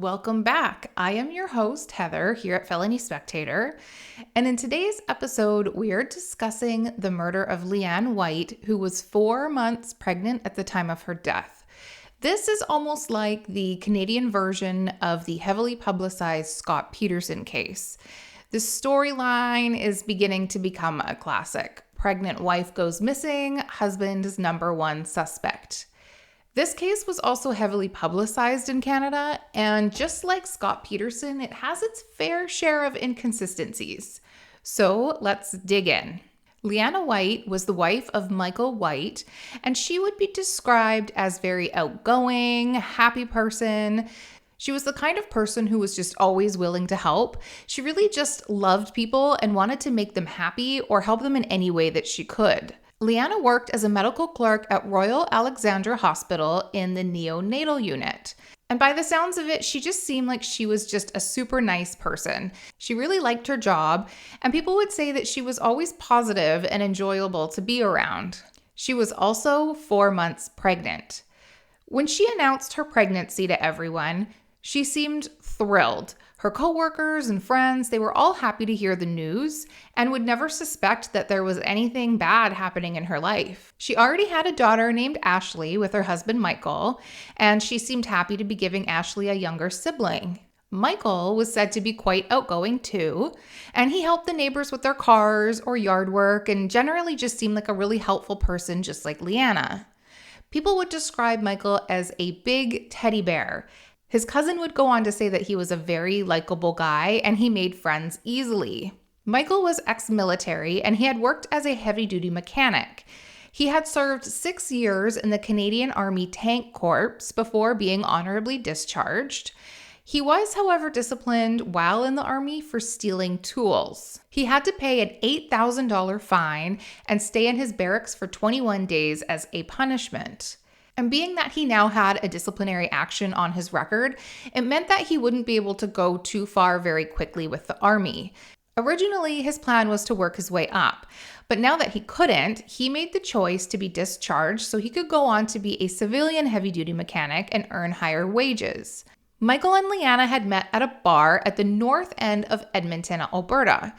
Welcome back. I am your host, Heather, here at Felony Spectator. And in today's episode, we are discussing the murder of Liana White, who was 4 months pregnant at the time of her death. This is almost like the Canadian version of the heavily publicized Scott Peterson case. The storyline is beginning to become a classic. Pregnant wife goes missing, husband is number one suspect. This case was also heavily publicized in Canada, and just like Scott Peterson, it has its fair share of inconsistencies. So let's dig in. Liana White was the wife of Michael White, and she would be described as very outgoing, happy person. She was the kind of person who was just always willing to help. She really just loved people and wanted to make them happy or help them in any way that she could. Liana worked as a medical clerk at Royal Alexandra Hospital in the neonatal unit. And by the sounds of it, she just seemed like she was just a super nice person. She really liked her job, and people would say that she was always positive and enjoyable to be around. She was also 4 months pregnant. When she announced her pregnancy to everyone, she seemed thrilled. Her coworkers and friends, they were all happy to hear the news and would never suspect that there was anything bad happening in her life. She already had a daughter named Ashley with her husband Michael, and she seemed happy to be giving Ashley a younger sibling. Michael was said to be quite outgoing too, and he helped the neighbors with their cars or yard work and generally just seemed like a really helpful person just like Liana. People would describe Michael as a big teddy bear. His cousin would go on to say that he was a very likable guy and he made friends easily. Michael was ex-military and he had worked as a heavy-duty mechanic. He had served 6 years in the Canadian Army Tank Corps before being honorably discharged. He was, however, disciplined while in the Army for stealing tools. He had to pay an $8,000 fine and stay in his barracks for 21 days as a punishment. And being that he now had a disciplinary action on his record, it meant that he wouldn't be able to go too far very quickly with the Army. Originally, his plan was to work his way up, but now that he couldn't, he made the choice to be discharged so he could go on to be a civilian heavy-duty mechanic and earn higher wages. Michael and Liana had met at a bar at the north end of Edmonton, Alberta.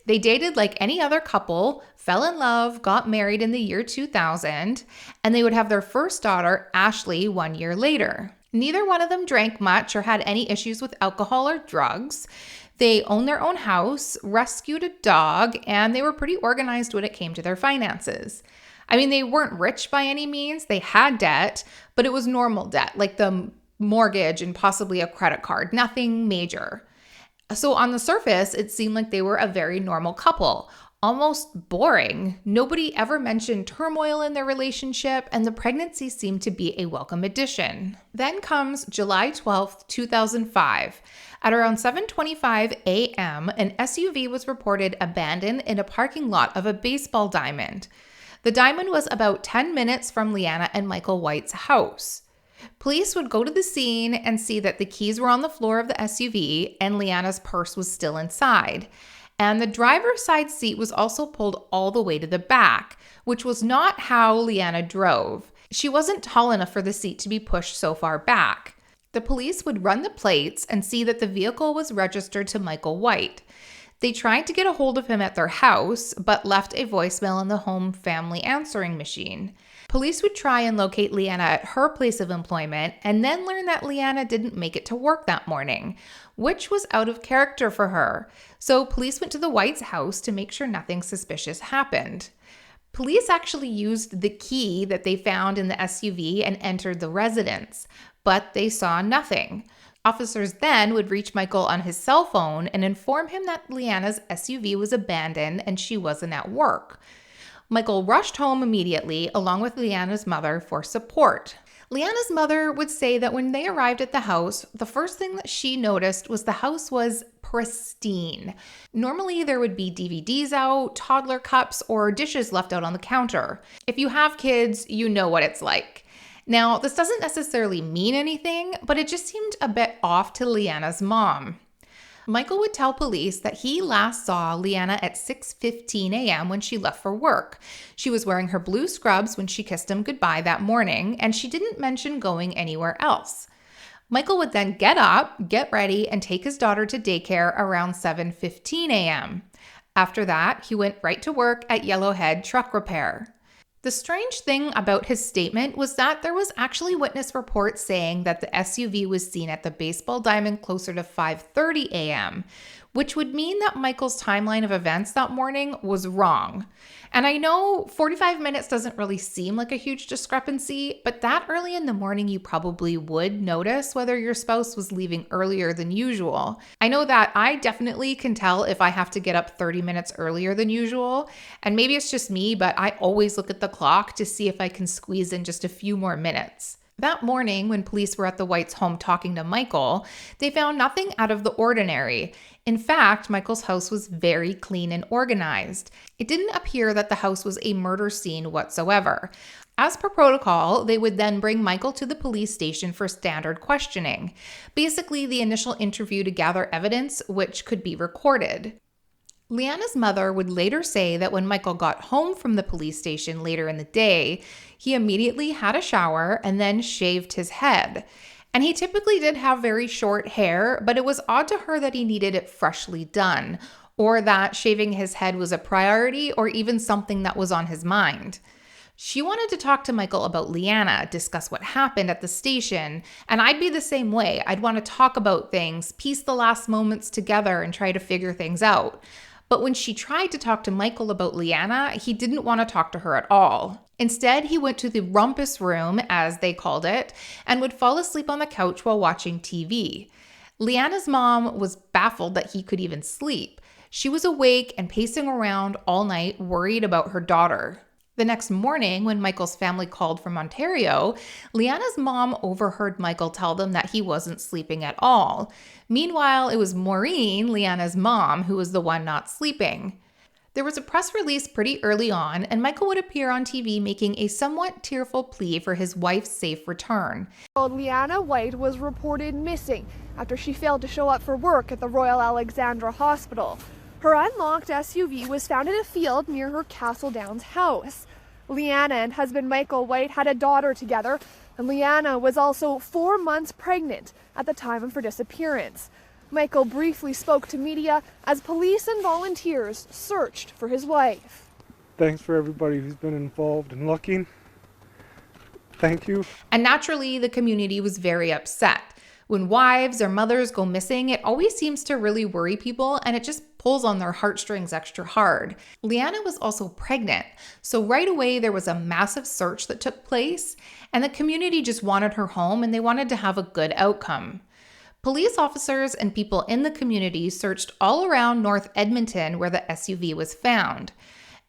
They dated like any other couple, fell in love, got married in the year 2000, and they would have their first daughter, Ashley, 1 year later. Neither one of them drank much or had any issues with alcohol or drugs. They owned their own house, rescued a dog, and they were pretty organized when it came to their finances. I mean, they weren't rich by any means. They had debt, but it was normal debt, like the mortgage and possibly a credit card, nothing major. So on the surface, it seemed like they were a very normal couple, almost boring. Nobody ever mentioned turmoil in their relationship, and the pregnancy seemed to be a welcome addition. Then comes July 12th, 2005. At around 7:25 a.m., an SUV was reported abandoned in a parking lot of a baseball diamond. The diamond was about 10 minutes from Liana and Michael White's house. Police would go to the scene and see that the keys were on the floor of the SUV and Liana's purse was still inside. And the driver's side seat was also pulled all the way to the back, which was not how Liana drove. She wasn't tall enough for the seat to be pushed so far back. The police would run the plates and see that the vehicle was registered to Michael White. They tried to get a hold of him at their house, but left a voicemail on the home family answering machine. Police would try and locate Liana at her place of employment and then learn that Liana didn't make it to work that morning, which was out of character for her. So police went to the White's house to make sure nothing suspicious happened. Police actually used the key that they found in the SUV and entered the residence, but they saw nothing. Officers then would reach Michael on his cell phone and inform him that Liana's SUV was abandoned and she wasn't at work. Michael rushed home immediately, along with Liana's mother, for support. Liana's mother would say that when they arrived at the house, the first thing that she noticed was the house was pristine. Normally, there would be DVDs out, toddler cups, or dishes left out on the counter. If you have kids, you know what it's like. Now, this doesn't necessarily mean anything, but it just seemed a bit off to Liana's mom. Michael would tell police that he last saw Liana at 6:15 a.m. when she left for work. She was wearing her blue scrubs when she kissed him goodbye that morning, and she didn't mention going anywhere else. Michael would then get up, get ready, and take his daughter to daycare around 7:15 a.m. After that, he went right to work at Yellowhead Truck Repair. The strange thing about his statement was that there was actually witness reports saying that the SUV was seen at the baseball diamond closer to 5:30 a.m., which would mean that Michael's timeline of events that morning was wrong. And I know 45 minutes doesn't really seem like a huge discrepancy, but that early in the morning you probably would notice whether your spouse was leaving earlier than usual. I know that I definitely can tell if I have to get up 30 minutes earlier than usual, and maybe it's just me, but I always look at the clock to see if I can squeeze in just a few more minutes. That morning, when police were at the Whites' home talking to Michael, they found nothing out of the ordinary. In fact, Michael's house was very clean and organized. It didn't appear that the house was a murder scene whatsoever. As per protocol, they would then bring Michael to the police station for standard questioning, basically the initial interview to gather evidence which could be recorded. Liana's mother would later say that when Michael got home from the police station later in the day, he immediately had a shower and then shaved his head. And he typically did have very short hair, but it was odd to her that he needed it freshly done, or that shaving his head was a priority or even something that was on his mind. She wanted to talk to Michael about Liana, discuss what happened at the station, and I'd be the same way. I'd want to talk about things, piece the last moments together and try to figure things out. But when she tried to talk to Michael about Liana, he didn't want to talk to her at all. Instead, he went to the rumpus room, as they called it, and would fall asleep on the couch while watching TV. Liana's mom was baffled that he could even sleep. She was awake and pacing around all night, worried about her daughter. The next morning, when Michael's family called from Ontario, Liana's mom overheard Michael tell them that he wasn't sleeping at all. Meanwhile, it was Maureen, Liana's mom, who was the one not sleeping. There was a press release pretty early on, and Michael would appear on TV making a somewhat tearful plea for his wife's safe return. Liana White was reported missing after she failed to show up for work at the Royal Alexandra Hospital. Her unlocked SUV was found in a field near her Castle Downs house. Liana and husband Michael White had a daughter together, and Liana was also 4 months pregnant at the time of her disappearance. Michael briefly spoke to media as police and volunteers searched for his wife. Thanks for everybody who's been involved in looking. Thank you. And naturally, the community was very upset. When wives or mothers go missing, it always seems to really worry people, and it just pulls on their heartstrings extra hard. Liana was also pregnant, so right away there was a massive search that took place, and the community just wanted her home and they wanted to have a good outcome. Police officers and people in the community searched all around North Edmonton where the SUV was found.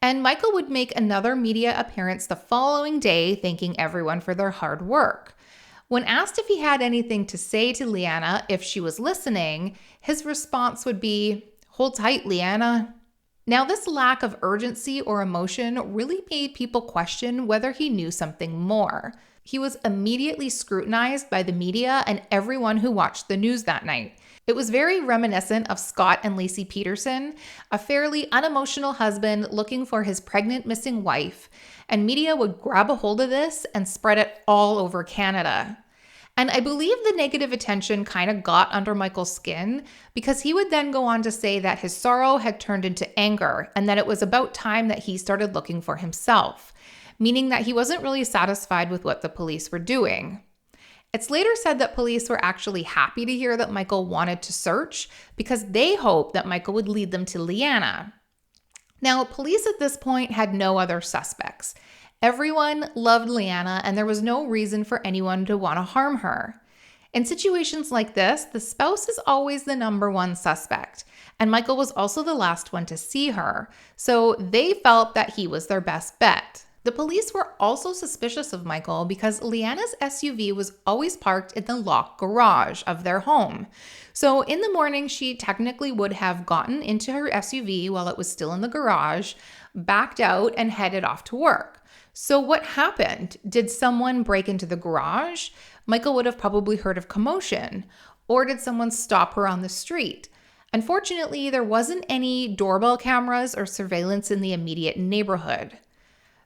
And Michael would make another media appearance the following day, thanking everyone for their hard work. When asked if he had anything to say to Liana if she was listening, his response would be, "Hold tight, Liana." Now, this lack of urgency or emotion really made people question whether he knew something more. He was immediately scrutinized by the media and everyone who watched the news that night. It was very reminiscent of Scott and Lacey Peterson, a fairly unemotional husband looking for his pregnant missing wife, and media would grab a hold of this and spread it all over Canada. And I believe the negative attention kind of got under Michael's skin because he would then go on to say that his sorrow had turned into anger and that it was about time that he started looking for himself, meaning that he wasn't really satisfied with what the police were doing. It's later said that police were actually happy to hear that Michael wanted to search because they hoped that Michael would lead them to Liana. Now, police at this point had no other suspects. Everyone loved Liana, and there was no reason for anyone to want to harm her. In situations like this, the spouse is always the number one suspect, and Michael was also the last one to see her, so they felt that he was their best bet. The police were also suspicious of Michael because Liana's SUV was always parked in the locked garage of their home. So in the morning, she technically would have gotten into her SUV while it was still in the garage, backed out, and headed off to work. So what happened? Did someone break into the garage? Michael would have probably heard of commotion. Or did someone stop her on the street? Unfortunately, there wasn't any doorbell cameras or surveillance in the immediate neighborhood.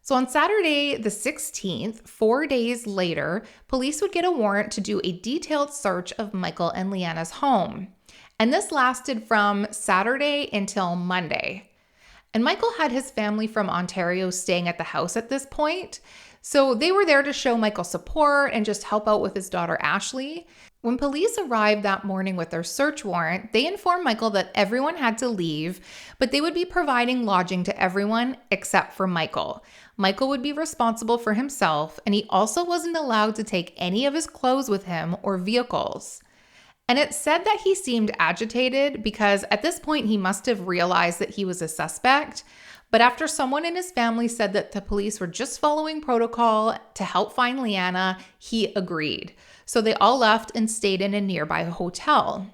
So on Saturday, the 16th, 4 days later, police would get a warrant to do a detailed search of Michael and Liana's home. And this lasted from Saturday until Monday. And Michael had his family from Ontario staying at the house at this point. So they were there to show Michael support and just help out with his daughter Ashley. When police arrived that morning with their search warrant, they informed Michael that everyone had to leave, but they would be providing lodging to everyone except for Michael. Michael would be responsible for himself, and he also wasn't allowed to take any of his clothes with him or vehicles. And it said that he seemed agitated because at this point he must have realized that he was a suspect. But after someone in his family said that the police were just following protocol to help find Liana, he agreed. So they all left and stayed in a nearby hotel.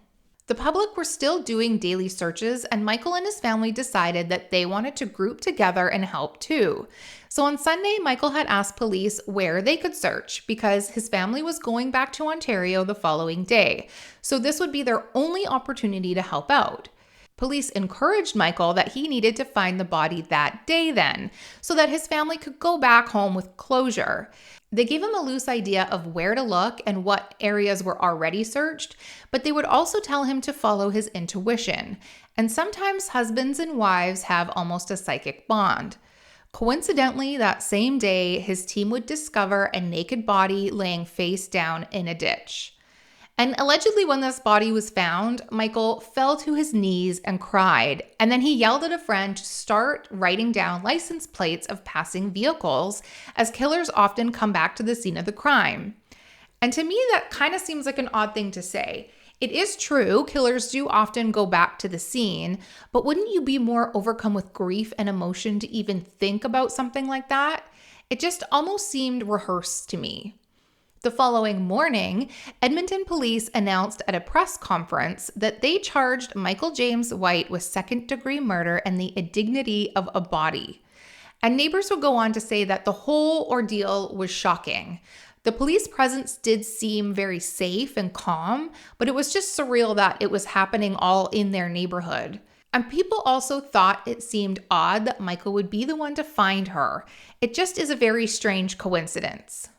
The public were still doing daily searches, and Michael and his family decided that they wanted to group together and help too. So on Sunday, Michael had asked police where they could search because his family was going back to Ontario the following day. So this would be their only opportunity to help out. Police encouraged Michael that he needed to find the body that day then, so that his family could go back home with closure. They gave him a loose idea of where to look and what areas were already searched, but they would also tell him to follow his intuition. And sometimes husbands and wives have almost a psychic bond. Coincidentally, that same day, his team would discover a naked body laying face down in a ditch. And allegedly when this body was found, Michael fell to his knees and cried. And then he yelled at a friend to start writing down license plates of passing vehicles, as killers often come back to the scene of the crime. And to me, that kind of seems like an odd thing to say. It is true, killers do often go back to the scene, but wouldn't you be more overcome with grief and emotion to even think about something like that? It just almost seemed rehearsed to me. The following morning, Edmonton police announced at a press conference that they charged Michael James White with second-degree murder and the indignity of a body. And neighbors would go on to say that the whole ordeal was shocking. The police presence did seem very safe and calm, but it was just surreal that it was happening all in their neighborhood. And people also thought it seemed odd that Michael would be the one to find her. It just is a very strange coincidence.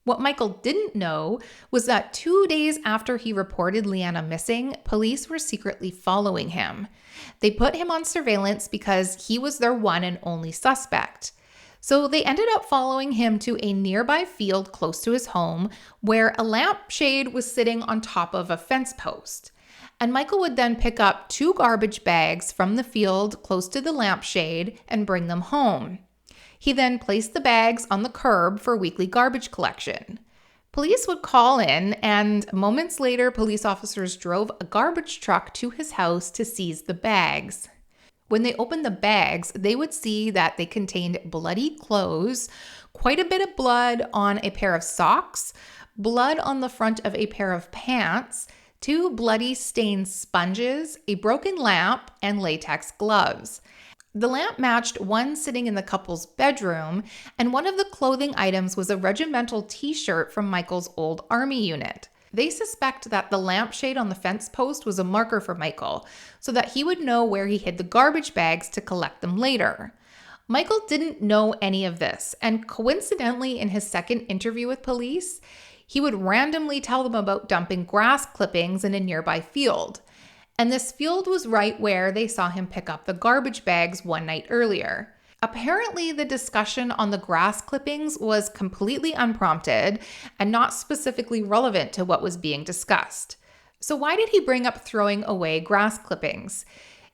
What Michael didn't know was that 2 days after he reported Liana missing, police were secretly following him. They put him on surveillance because he was their one and only suspect. So they ended up following him to a nearby field close to his home where a lampshade was sitting on top of a fence post. And Michael would then pick up 2 garbage bags from the field close to the lampshade and bring them home. He then placed the bags on the curb for weekly garbage collection. Police would call in, and moments later, police officers drove a garbage truck to his house to seize the bags. When they opened the bags, they would see that they contained bloody clothes, quite a bit of blood on a pair of socks, blood on the front of a pair of pants, 2 bloody stained sponges, a broken lamp, and latex gloves. The lamp matched one sitting in the couple's bedroom, and one of the clothing items was a regimental t-shirt from Michael's old army unit. They suspect that the lampshade on the fence post was a marker for Michael, so that he would know where he hid the garbage bags to collect them later. Michael didn't know any of this, and coincidentally in his second interview with police, he would randomly tell them about dumping grass clippings in a nearby field. And this field was right where they saw him pick up the garbage bags one night earlier. Apparently, the discussion on the grass clippings was completely unprompted and not specifically relevant to what was being discussed. So why did he bring up throwing away grass clippings?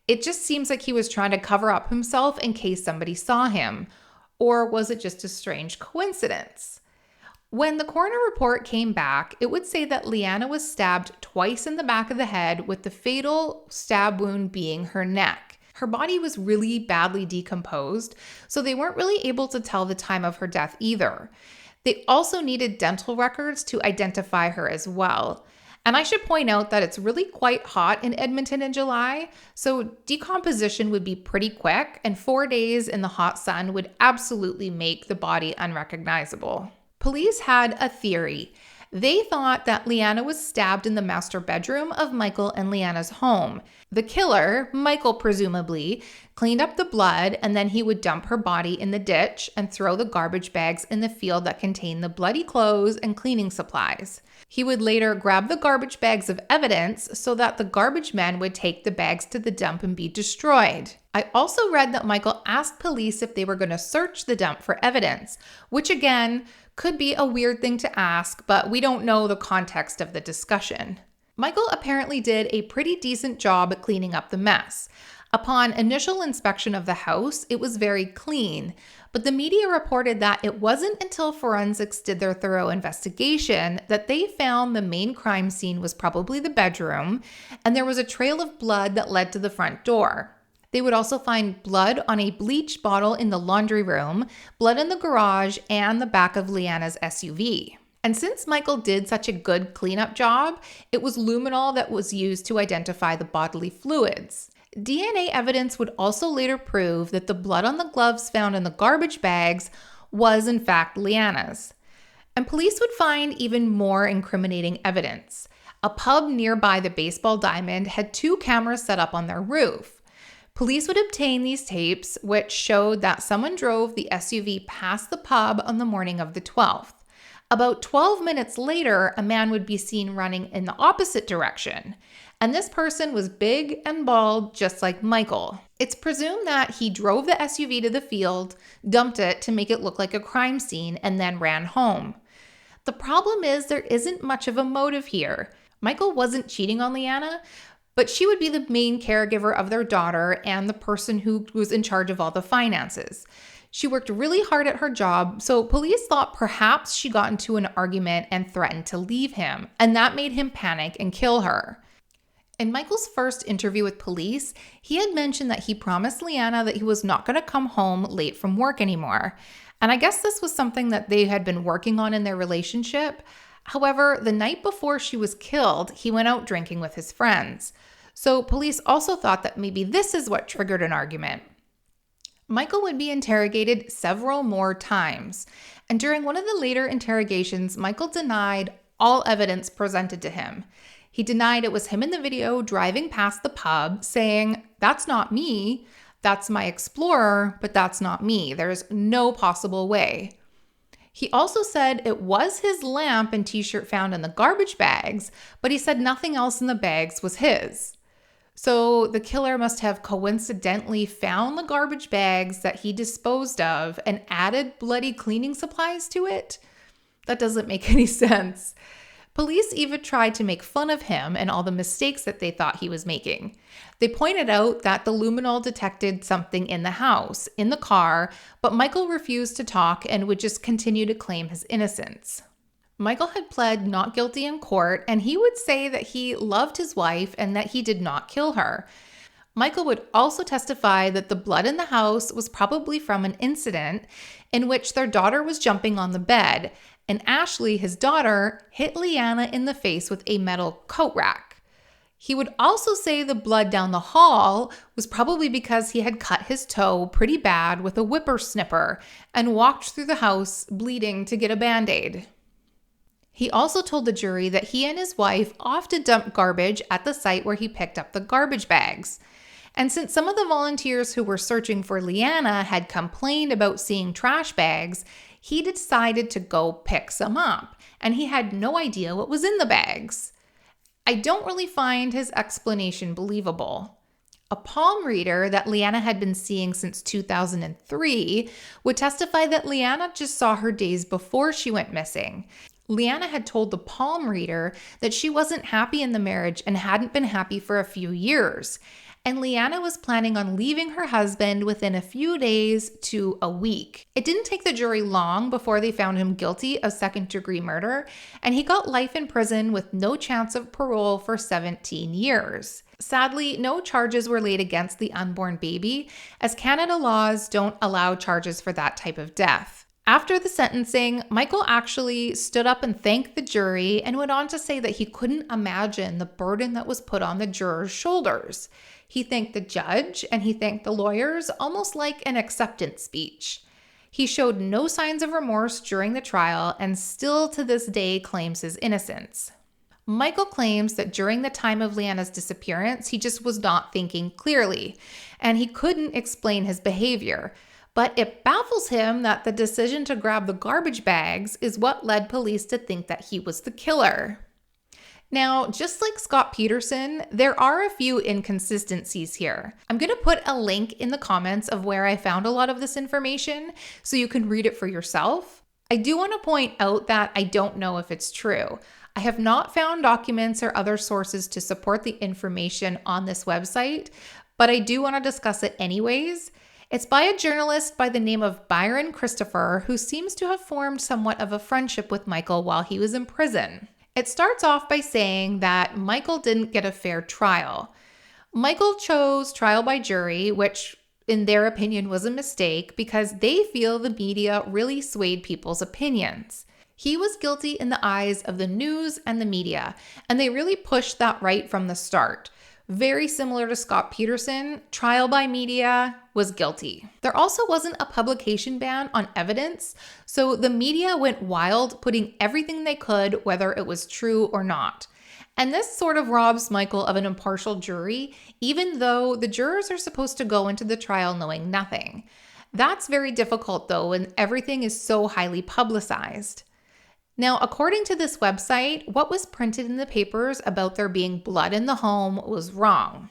It just seems like he was trying to cover up himself in case somebody saw him. Or was it just a strange coincidence? When the coroner report came back, it would say that Liana was stabbed twice in the back of the head, with the fatal stab wound being her neck. Her body was really badly decomposed, so they weren't really able to tell the time of her death either. They also needed dental records to identify her as well. And I should point out that it's really quite hot in Edmonton in July, so decomposition would be pretty quick, and 4 days in the hot sun would absolutely make the body unrecognizable. Police had a theory. They thought that Liana was stabbed in the master bedroom of Michael and Liana's home. The killer, Michael presumably, cleaned up the blood, and then he would dump her body in the ditch and throw the garbage bags in the field that contained the bloody clothes and cleaning supplies. He would later grab the garbage bags of evidence so that the garbage men would take the bags to the dump and be destroyed. I also read that Michael asked police if they were going to search the dump for evidence, which again could be a weird thing to ask, but we don't know the context of the discussion. Michael apparently did a pretty decent job at cleaning up the mess. Upon initial inspection of the house, it was very clean, but the media reported that it wasn't until forensics did their thorough investigation that they found the main crime scene was probably the bedroom, and there was a trail of blood that led to the front door. They would also find blood on a bleach bottle in the laundry room, blood in the garage, and the back of Liana's SUV. And since Michael did such a good cleanup job, it was luminol that was used to identify the bodily fluids. DNA evidence would also later prove that the blood on the gloves found in the garbage bags was in fact Liana's. And police would find even more incriminating evidence. A pub nearby the baseball diamond had 2 cameras set up on their roof. Police would obtain these tapes, which showed that someone drove the SUV past the pub on the morning of the 12th. About 12 minutes later, a man would be seen running in the opposite direction. And this person was big and bald, just like Michael. It's presumed that he drove the SUV to the field, dumped it to make it look like a crime scene, and then ran home. The problem is there isn't much of a motive here. Michael wasn't cheating on Liana, but she would be the main caregiver of their daughter and the person who was in charge of all the finances. She worked really hard at her job, so police thought perhaps she got into an argument and threatened to leave him, and that made him panic and kill her. In Michael's first interview with police, he had mentioned that he promised Liana that he was not going to come home late from work anymore. And I guess this was something that they had been working on in their relationship. However, the night before she was killed, he went out drinking with his friends. So police also thought that maybe this is what triggered an argument. Michael would be interrogated several more times. And during one of the later interrogations, Michael denied all evidence presented to him. He denied it was him in the video driving past the pub, saying, "That's not me. That's my Explorer, but that's not me. There's no possible way." He also said it was his lamp and t-shirt found in the garbage bags, but he said nothing else in the bags was his. So the killer must have coincidentally found the garbage bags that he disposed of and added bloody cleaning supplies to it? That doesn't make any sense. Police even tried to make fun of him and all the mistakes that they thought he was making. They pointed out that the luminol detected something in the house, in the car, but Michael refused to talk and would just continue to claim his innocence. Michael had pled not guilty in court, and he would say that he loved his wife and that he did not kill her. Michael would also testify that the blood in the house was probably from an incident in which their daughter was jumping on the bed, and Ashley, his daughter, hit Liana in the face with a metal coat rack. He would also say the blood down the hall was probably because he had cut his toe pretty bad with a whippersnipper and walked through the house bleeding to get a Band-Aid. He also told the jury that he and his wife often dumped garbage at the site where he picked up the garbage bags. And since some of the volunteers who were searching for Liana had complained about seeing trash bags, he decided to go pick some up, and he had no idea what was in the bags. I don't really find his explanation believable. A palm reader that Liana had been seeing since 2003 would testify that Liana just saw her days before she went missing. Liana had told the palm reader that she wasn't happy in the marriage and hadn't been happy for a few years. And Liana was planning on leaving her husband within a few days to a week. It didn't take the jury long before they found him guilty of second-degree murder, and he got life in prison with no chance of parole for 17 years. Sadly, no charges were laid against the unborn baby, as Canada laws don't allow charges for that type of death. After the sentencing, Michael actually stood up and thanked the jury and went on to say that he couldn't imagine the burden that was put on the jurors' shoulders. He thanked the judge and he thanked the lawyers, almost like an acceptance speech. He showed no signs of remorse during the trial and still to this day claims his innocence. Michael claims that during the time of Liana's disappearance, he just was not thinking clearly, and he couldn't explain his behavior. But it baffles him that the decision to grab the garbage bags is what led police to think that he was the killer. Now, just like Scott Peterson, there are a few inconsistencies here. I'm going to put a link in the comments of where I found a lot of this information so you can read it for yourself. I do want to point out that I don't know if it's true. I have not found documents or other sources to support the information on this website, but I do want to discuss it anyways. It's by a journalist by the name of Byron Christopher, who seems to have formed somewhat of a friendship with Michael while he was in prison. It starts off by saying that Michael didn't get a fair trial. Michael chose trial by jury, which in their opinion was a mistake because they feel the media really swayed people's opinions. He was guilty in the eyes of the news and the media, and they really pushed that right from the start. Very similar to Scott Peterson, trial by media was guilty. There also wasn't a publication ban on evidence, so the media went wild, putting everything they could, whether it was true or not. And this sort of robs Michael of an impartial jury, even though the jurors are supposed to go into the trial knowing nothing. That's very difficult though, when everything is so highly publicized. Now, according to this website, what was printed in the papers about there being blood in the home was wrong.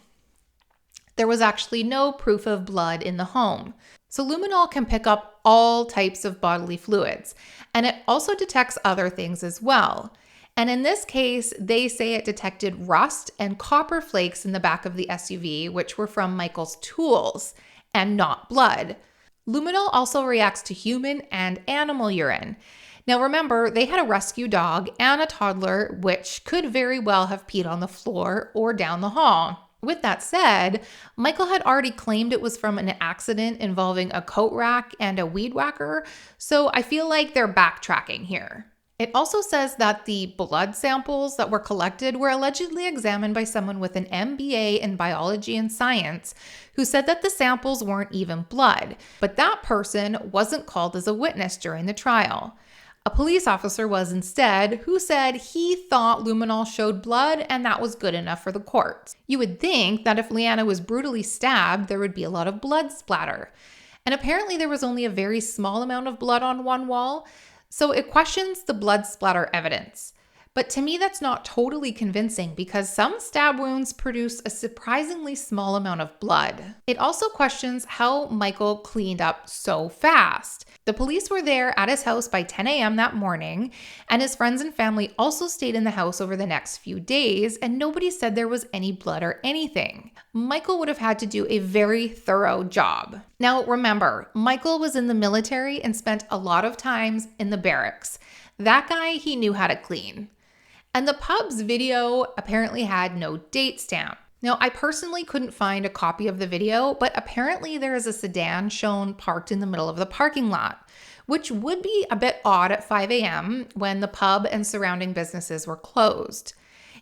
There was actually no proof of blood in the home. So luminol can pick up all types of bodily fluids, and it also detects other things as well. And in this case, they say it detected rust and copper flakes in the back of the SUV, which were from Michael's tools and not blood. Luminol also reacts to human and animal urine. Now remember, they had a rescue dog and a toddler, which could very well have peed on the floor or down the hall. With that said, Michael had already claimed it was from an accident involving a coat rack and a weed whacker, so I feel like they're backtracking here. It also says that the blood samples that were collected were allegedly examined by someone with an MBA in biology and science who said that the samples weren't even blood, but that person wasn't called as a witness during the trial. A police officer was instead, who said he thought luminol showed blood and that was good enough for the courts. You would think that if Liana was brutally stabbed, there would be a lot of blood splatter. And apparently there was only a very small amount of blood on one wall, so it questions the blood splatter evidence. But to me, that's not totally convincing because some stab wounds produce a surprisingly small amount of blood. It also questions how Michael cleaned up so fast. The police were there at his house by 10 a.m. that morning, and his friends and family also stayed in the house over the next few days, and nobody said there was any blood or anything. Michael would have had to do a very thorough job. Now remember, Michael was in the military and spent a lot of times in the barracks. That guy, he knew how to clean. And the pub's video apparently had no date stamp. Now, I personally couldn't find a copy of the video, but apparently there is a sedan shown parked in the middle of the parking lot, which would be a bit odd at 5 a.m. when the pub and surrounding businesses were closed.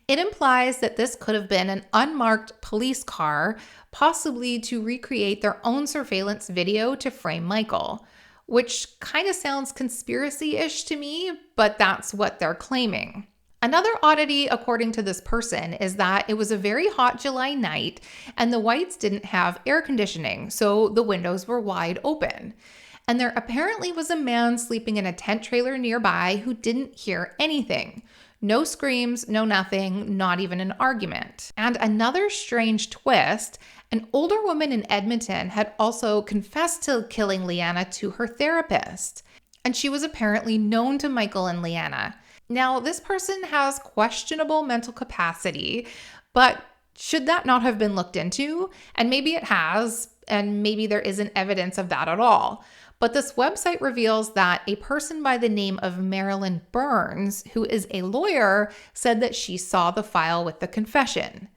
It implies that this could have been an unmarked police car, possibly to recreate their own surveillance video to frame Michael, which kind of sounds conspiracy-ish to me, but that's what they're claiming. Another oddity, according to this person, is that it was a very hot July night and the Whites didn't have air conditioning, so the windows were wide open. And there apparently was a man sleeping in a tent trailer nearby who didn't hear anything. No screams, no nothing, not even an argument. And another strange twist, an older woman in Edmonton had also confessed to killing Liana to her therapist. And she was apparently known to Michael and Liana. Now, this person has questionable mental capacity, but should that not have been looked into? And maybe it has, and maybe there isn't evidence of that at all. But this website reveals that a person by the name of Marilyn Burns, who is a lawyer, said that she saw the file with the confession.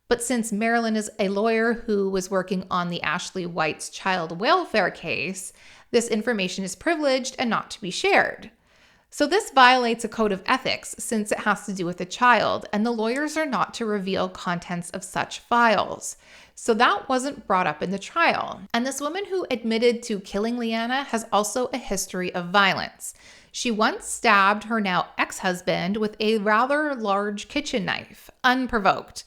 But since Marilyn is a lawyer who was working on the Ashley White's child welfare case, this information is privileged and not to be shared. So this violates a code of ethics since it has to do with a child, and the lawyers are not to reveal contents of such files. So that wasn't brought up in the trial. And this woman who admitted to killing Liana has also a history of violence. She once stabbed her now ex-husband with a rather large kitchen knife, unprovoked.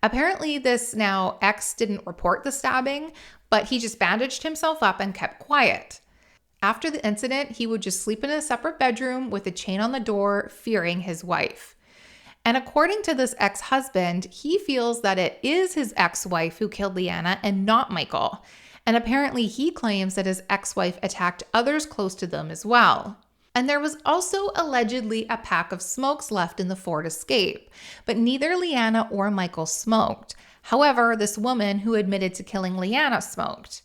Apparently, this now ex didn't report the stabbing, but he just bandaged himself up and kept quiet. After the incident, he would just sleep in a separate bedroom with a chain on the door, fearing his wife. And according to this ex-husband, he feels that it is his ex-wife who killed Liana and not Michael. And apparently he claims that his ex-wife attacked others close to them as well. And there was also allegedly a pack of smokes left in the Ford Escape, but neither Liana or Michael smoked. However, this woman who admitted to killing Liana smoked.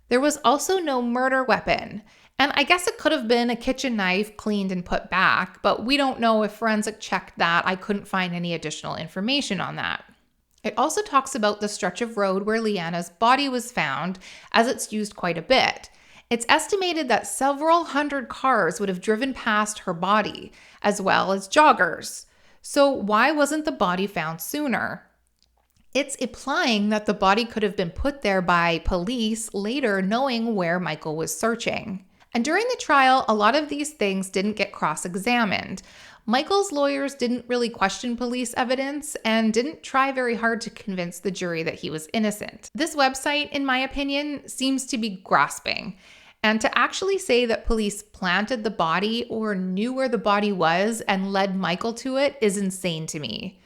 There was also no murder weapon. And I guess it could have been a kitchen knife cleaned and put back, but we don't know if forensic checked that. I couldn't find any additional information on that. It also talks about the stretch of road where Liana's body was found, as it's used quite a bit. It's estimated that several hundred cars would have driven past her body, as well as joggers. So why wasn't the body found sooner? It's implying that the body could have been put there by police later, knowing where Michael was searching. And during the trial, a lot of these things didn't get cross-examined. Michael's lawyers didn't really question police evidence and didn't try very hard to convince the jury that he was innocent. This website, in my opinion, seems to be grasping. And to actually say that police planted the body or knew where the body was and led Michael to it is insane to me.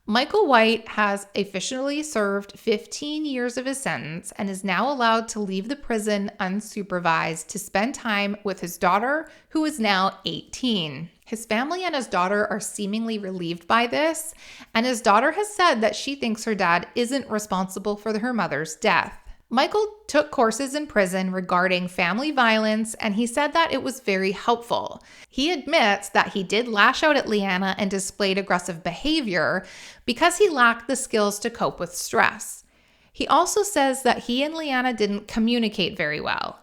Michael White has officially served 15 years of his sentence and is now allowed to leave the prison unsupervised to spend time with his daughter, who is now 18. His family and his daughter are seemingly relieved by this, and his daughter has said that she thinks her dad isn't responsible for her mother's death. Michael took courses in prison regarding family violence, and he said that it was very helpful. He admits that he did lash out at Liana and displayed aggressive behavior because he lacked the skills to cope with stress. He also says that he and Liana didn't communicate very well.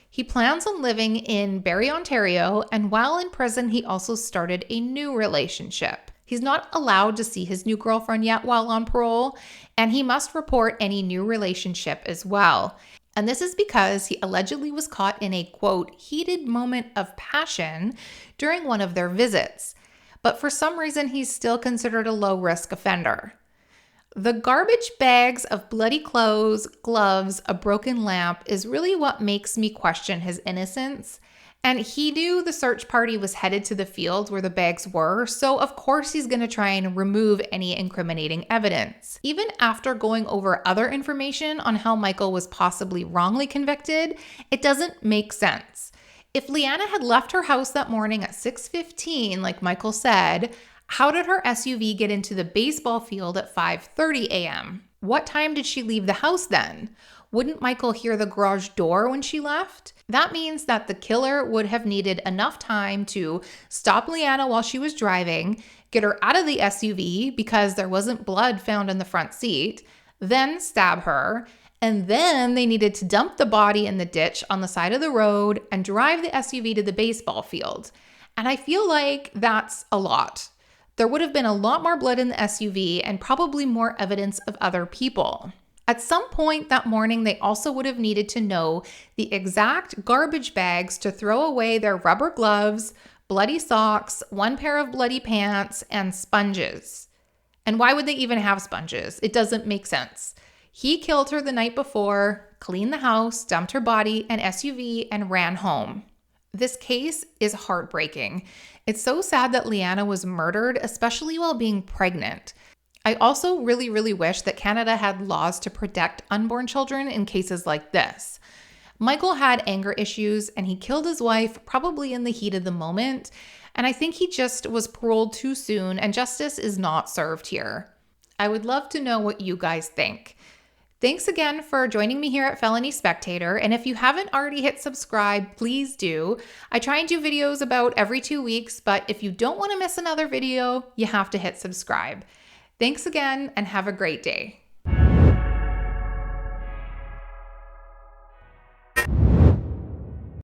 He plans on living in Barrie, Ontario, and while in prison, he also started a new relationship. He's not allowed to see his new girlfriend yet while on parole, and he must report any new relationship as well. And this is because he allegedly was caught in a, quote, heated moment of passion during one of their visits. But for some reason, he's still considered a low-risk offender. The garbage bags of bloody clothes, gloves, a broken lamp is really what makes me question his innocence. And he knew the search party was headed to the field where the bags were, so of course he's going to try and remove any incriminating evidence. Even after going over other information on how Michael was possibly wrongly convicted, it doesn't make sense. If Liana had left her house that morning at 6:15, like Michael said, how did her SUV get into the baseball field at 5:30 a.m.? What time did she leave the house then? Wouldn't Michael hear the garage door when she left? That means that the killer would have needed enough time to stop Liana while she was driving, get her out of the SUV because there wasn't blood found in the front seat, then stab her, and then they needed to dump the body in the ditch on the side of the road and drive the SUV to the baseball field. And I feel like that's a lot. There would have been a lot more blood in the SUV and probably more evidence of other people. At some point that morning, they also would have needed to know the exact garbage bags to throw away their rubber gloves, bloody socks, one pair of bloody pants, and sponges. And why would they even have sponges? It doesn't make sense. He killed her the night before, cleaned the house, dumped her body and SUV, and ran home. This case is heartbreaking. It's so sad that Liana was murdered, especially while being pregnant. I also really wish that Canada had laws to protect unborn children in cases like this. Michael had anger issues and he killed his wife probably in the heat of the moment, and I think he just was paroled too soon and justice is not served here. I would love to know what you guys think. Thanks again for joining me here at Felony Spectator, and if you haven't already hit subscribe, please do. I try and do videos about every 2 weeks, but if you don't want to miss another video, you have to hit subscribe. Thanks again and have a great day.